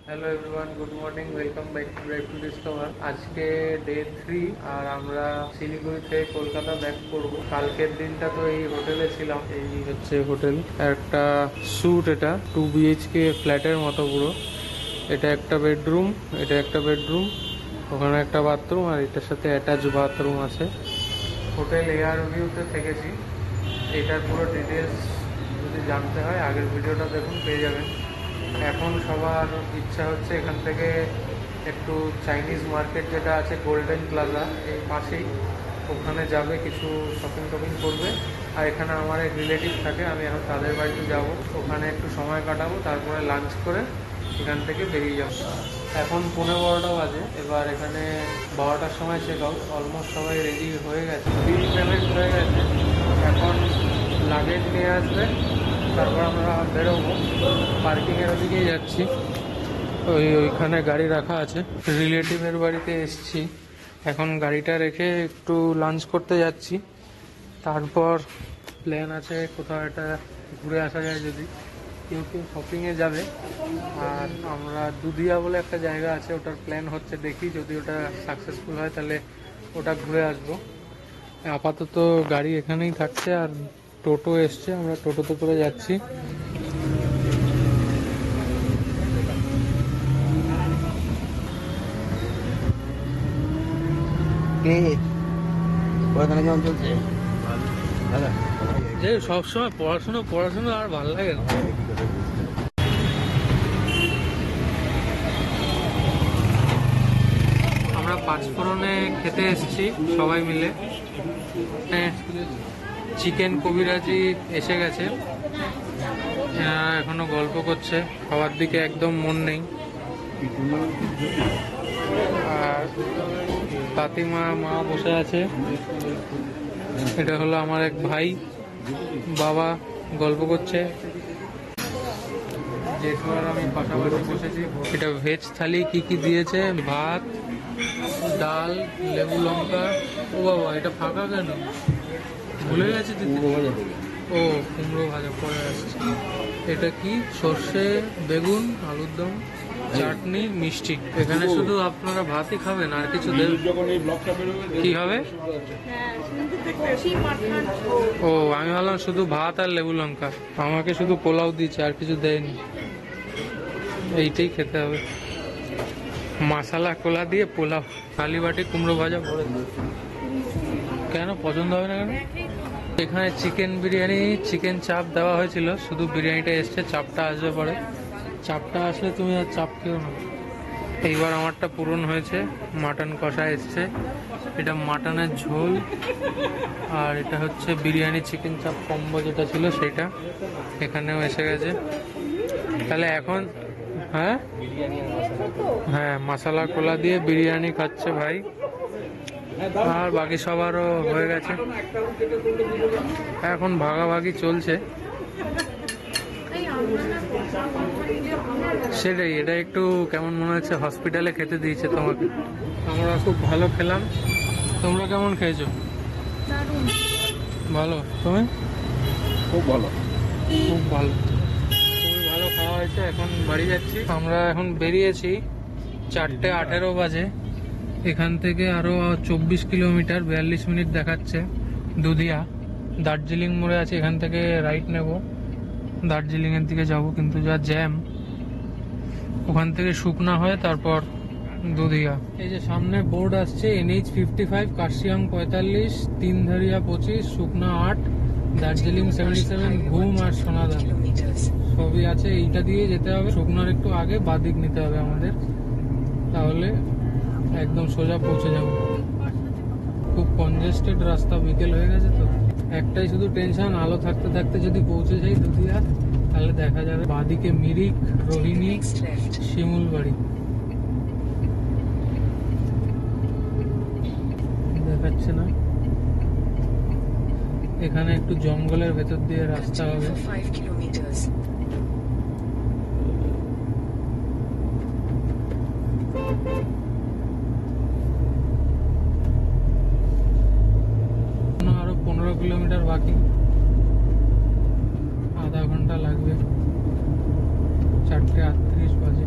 Hello everyone, good morning, welcome back to drive to discover. আজকে day 3 আর আমরা শিলিগুড়ি থেকে Kolkata back করব। কালকের দিনটা তো এই হোটেলে ছিলাম। এই হচ্ছে হোটেল, একটা স্যুট, এটা 2 BHK ফ্ল্যাটের মতো পুরো। এটা একটা বেডরুম, এটা একটা বেডরুম, ওখানে একটা বাথরুম আর এটার সাথে অ্যাটাচ বাথরুম আছে। হোটেল এয়ার ভিউতে থেকেছি। এটার পুরো ডিটেলস যদি জানতে হয় আগের ভিডিওটা দেখুন, পেয়ে যাবেন। এখন সবার ইচ্ছা হচ্ছে এখান থেকে একটু চাইনিজ মার্কেট যেটা আছে গোল্ডেন প্লাজা এই পাশেই, ওখানে যাবে, কিছু শপিং টপিং করবে। আর এখানে আমার এক রিলেটিভ থাকে, আমি এখন তাদের বাড়িতে যাব, ওখানে একটু সময় কাটাবো, তারপরে লাঞ্চ করে এখান থেকে বেরিয়ে যাবো। এখন 11:15 বাজে। এবার এখানে 12টার সময় চেক আউট, অলমোস্ট সবাই রেডি হয়ে গেছে, বিল পেমেন্ট হয়ে গেছে। এখন লাগেজ নিয়ে আসবে, তারপর আমরা বেরোবো। পার্কিংয়ের ওদিকেই যাচ্ছি, ওইখানে গাড়ি রাখা আছে। রিলেটিভের বাড়িতে এসছি, এখন গাড়িটা রেখে একটু লাঞ্চ করতে যাচ্ছি। তারপর প্ল্যান আছে কোথাও একটা ঘুরে আসা যায়, যদি কেউ কেউ শপিংয়ে যাবে। আর আমরা দুধিয়া বলে একটা জায়গা আছে, ওটার প্ল্যান হচ্ছে, দেখি যদি ওটা সাকসেসফুল হয় তাহলে ওটা ঘুরে আসবো। আপাতত গাড়ি এখানেই থাকছে, আর টোটো এসছে, আমরা টোটোতে করে যাচ্ছি। পড়াশোনা কেমন চলছে? ভালো। যে সবসময় পড়াশোনা আর ভালো লাগে না। আমরা পাঁচফোড়নে খেতে এসেছি সবাই মিলে। চিকেন কবিরাজি এসে গেছে, এখনো গল্প করছে, খাওয়ার দিকে একদম মন নেই। আর কাকিমা মা বসে আছে। এটা হলো আমার এক ভাই, বাবা গল্প করছে, জেঠু আর আমি পাশাপাশি বসেছি। এটা ভেজ থালি, কি কি দিয়েছে, ভাত, ডাল, লেবু লঙ্কা। ও বাবা, এটা ফাঁকা কেন, ভুলে গেছে দিতে। ও কুমড়ো ভাজা পরে আসছে। এটা কি, সর্ষে, বেগুন, আলুর দম, চাটনি, মিষ্টি। এখানে শুধু আপনারা ভাতই খাবেন, আর কিছু দেবেন? কি হবে? ও, আমি ভাবলাম শুধু ভাত আর লেবু লঙ্কা। আমাকে শুধু পোলাও দিচ্ছে, আর কিছু দেয়নি। এইটাই খেতে হবে, মশলা কোলা দিয়ে পোলাও, খালি বাটি কুমড়ো ভাজা ভরে। কেন পছন্দ হবে না কেন? এখানে চিকেন বিরিয়ানি, চিকেন চাপ দেওয়া হয়েছিল, শুধু বিরিয়ানিটা এসছে, চাপটা আসবে পরে। চাপটা আসলে তুমি আর চাপ খেও না। এইবার আমারটা পূরণ হয়েছে, মাটন কষা এসছে, এটা মাটনের ঝোল, আর এটা হচ্ছে বিরিয়ানি চিকেন চাপ কম্বো যেটা ছিল সেটা এখানেও এসে গেছে। তাহলে এখন হ্যাঁ হ্যাঁ, মশলা কোলা দিয়ে বিরিয়ানি খাচ্ছে ভাই, আর বাকি সবারও হয়ে গেছে। এখন ভাগাভাগি চলছে। সেটাই, এটা একটু কেমন মনে হচ্ছে হসপিটালে খেতে দিয়েছে তোমাকে। আমরা খুব ভালো খেলাম, তোমরা কেমন খেয়েছো? ভালো। তুমি? খুব ভালো। খুব ভালো, খুবই ভালো খাওয়া হয়েছে। এখন বাড়ি যাচ্ছি, আমরা এখন বেরিয়েছি, 4:18 বাজে। এখান থেকে আরো 24 কিলোমিটার, 42 মিনিট দেখাচ্ছে। দুধিয়া দার্জিলিং মোড়ে আছে, এখান থেকে রাইট নেব, দার্জিলিং এর দিকে যাব, কিন্তু যা জ্যাম। ওখান থেকে শুকনা হয়ে তারপর দুধিয়া। এই যে সামনে বোর্ড আসছে, NH55, কার্শিয়াং 45, তিনধারিয়া 25, শুকনা 8, দার্জিলিং 77, ঘুম আর সোনাদা সবই আছে। এইটা দিয়ে যেতে হবে, শুকনার একটু আগে বাদিক নিতে হবে আমাদের, তাহলে একদম সোজা পৌঁছে যাব। খুব কনজেস্টেড রাস্তা, বিকেল হয়ে গেছে তো। একটাই শুধু টেনশন, আলো থাকতে থাকতে যদি পৌঁছে যাই দুধিয়া, তাহলে দেখা যাবে বাদিকে মিরিক, রোহিণী, শিমুলবাড়ি দেখাচ্ছে না। এখানে একটু জঙ্গলের ভেতর দিয়ে রাস্তা হবে। আরো 15 কিলোমিটার বাকি, আধা ঘন্টা লাগবে। 4:38 বাজে।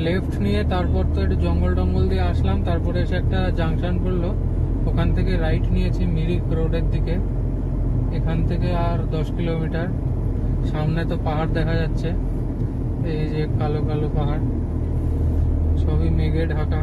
লেফট নিয়ে তারপর তো একটু জঙ্গল টঙ্গল দিয়ে আসলাম, তারপরে এসে একটা জাংশন পড়লো, ওখান থেকে রাইট নিয়েছি মিরিক রোডের দিকে। এখান থেকে আর 10 কিলোমিটার। সামনে তো পাহাড় দেখা যাচ্ছে, এই যে কালো কালো পাহাড়, সবই মেঘে ঢাকা।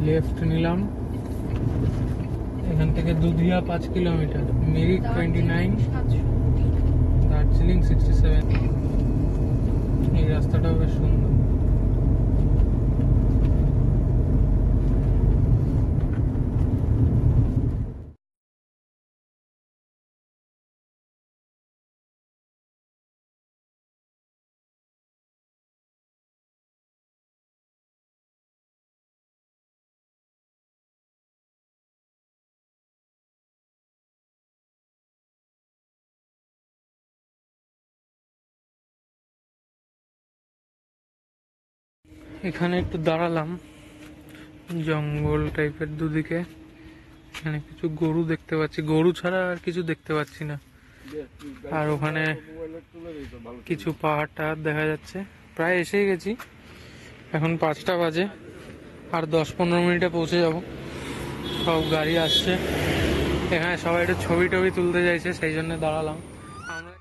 লেফট নিলাম, এখান থেকে দুধিয়া 5 কিলোমিটার, মিরিক 29, দার্জিলিং 67। এই রাস্তাটাও বেশ সুন্দর। এখানে একটু দাঁড়ালাম, জঙ্গল টাইপের দুদিকে। এখানে কিছু গরু দেখতে পাচ্ছি, গরু ছাড়া আর কিছু দেখতে পাচ্ছি না। আর ওখানে কিছু পাহাড় টাহাড় দেখা যাচ্ছে। প্রায় এসেই গেছি, এখন 5টা বাজে, আর 10-15 মিনিটে পৌঁছে যাব। সব গাড়ি আসছে, এখানে সবাই একটু ছবি টবি তুলতে চাইছে, সেই জন্য দাঁড়ালাম আমরা।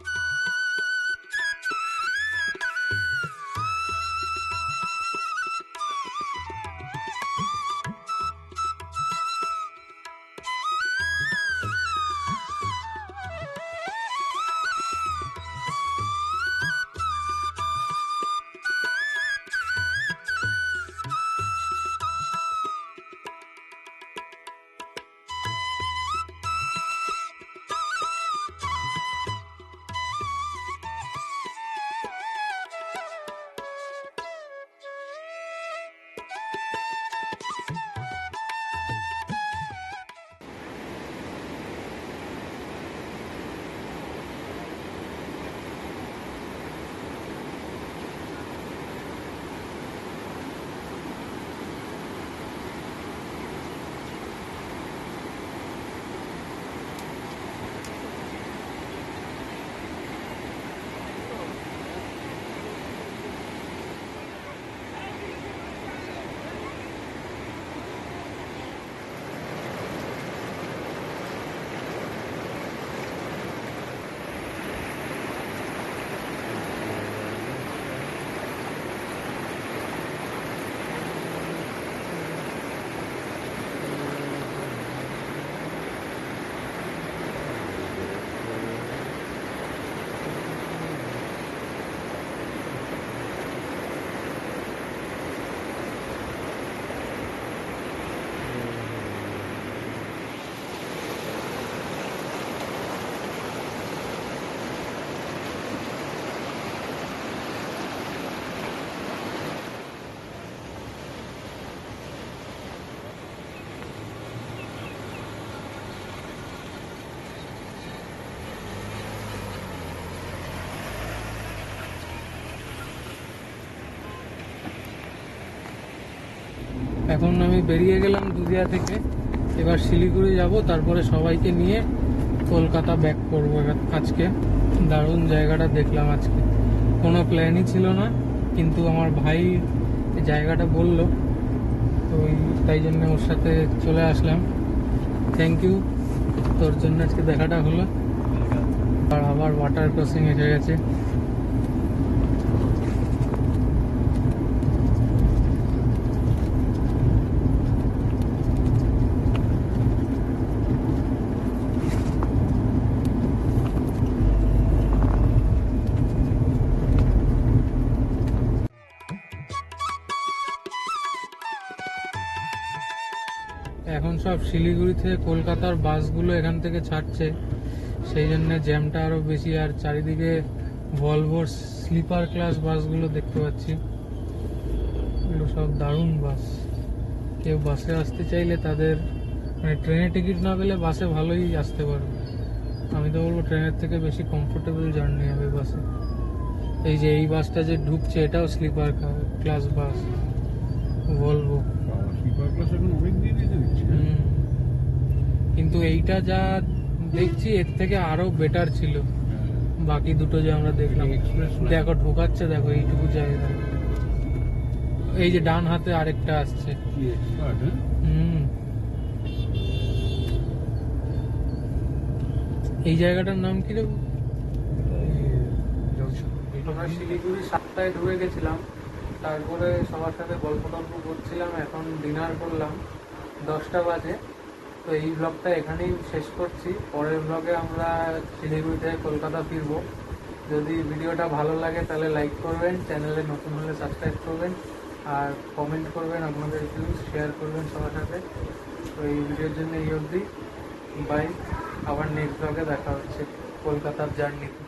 এখন আমি বেরিয়ে গেলাম দুধিয়া থেকে, এবার শিলিগুড়ি যাব, তারপরে সবাইকে নিয়ে কলকাতা ব্যাক করবো আজকে। দারুণ জায়গাটা দেখলাম আজকে, কোনো প্ল্যানই ছিল না, কিন্তু আমার ভাই জায়গাটা বললো, তো তাই জন্য ওর সাথে চলে আসলাম। থ্যাংক ইউ, তোর জন্য আজকে দেখাটা হলো। আর আবার ওয়াটার ক্রসিং এসে গেছে। সব শিলিগুড়ি থেকে কলকাতার বাসগুলো এখান থেকে ছাড়ছে, সেই জন্য জ্যামটা আরো বেশি। আর চারিদিকে ভলভোর স্লিপার ক্লাস বাসগুলো দেখতে পাচ্ছি, এগুলো সব দারুণ বাস। কেউ বাসে আসতে চাইলে তাদের মানে ট্রেনে টিকিট না পেলে বাসে ভালোই আসতে পারবে। আমি তো বলবো ট্রেনের থেকে বেশি কমফোর্টেবল জার্নি হবে বাসে। এই যে এই বাসটা যে ঢুকছে এটাও স্লিপার ক্লাস বাস, ভলভো। স্লিপার ক্লাস এখন অনেক দিয়ে দিচ্ছে। কিন্তু এইটা যা দেখছি এর থেকে আরো বেটার ছিল বাকি দুটো যে আমরা দেখলাম। এক্সপ্রেস দেখো ঢোকাচ্ছে, দেখো এইটুকু জায়গা। এই যে ডান হাতে আরেকটা আসছে। কি এক্সপার্ট, হ্যাঁ? হুম, এই জায়গাটার নাম কি রে? আমরা শিলিগুড়ি 7টায় ঢুকে গেছিলাম, তারপরে সবার সাথে গল্প টল্প করছিলাম, এখন ডিনার করলাম, 10টা বাজে। তো এই ব্লগটা এখানেই শেষ করছি। পরের ব্লগে আমরা শিলিগুড়ি থেকে কলকাতা ফিরবো। যদি ভিডিওটা ভালো লাগে তাহলে লাইক করবেন, চ্যানেলে নতুন হলে সাবস্ক্রাইব করবেন, আর কমেন্ট করবেন আপনাদের ভিউজ, শেয়ার করবেন সবার সাথে। তো এই ভিডিওর জন্য এই অবধি, বাই। আবার নেক্সট ব্লগে দেখা হচ্ছে কলকাতার জার্নিতে।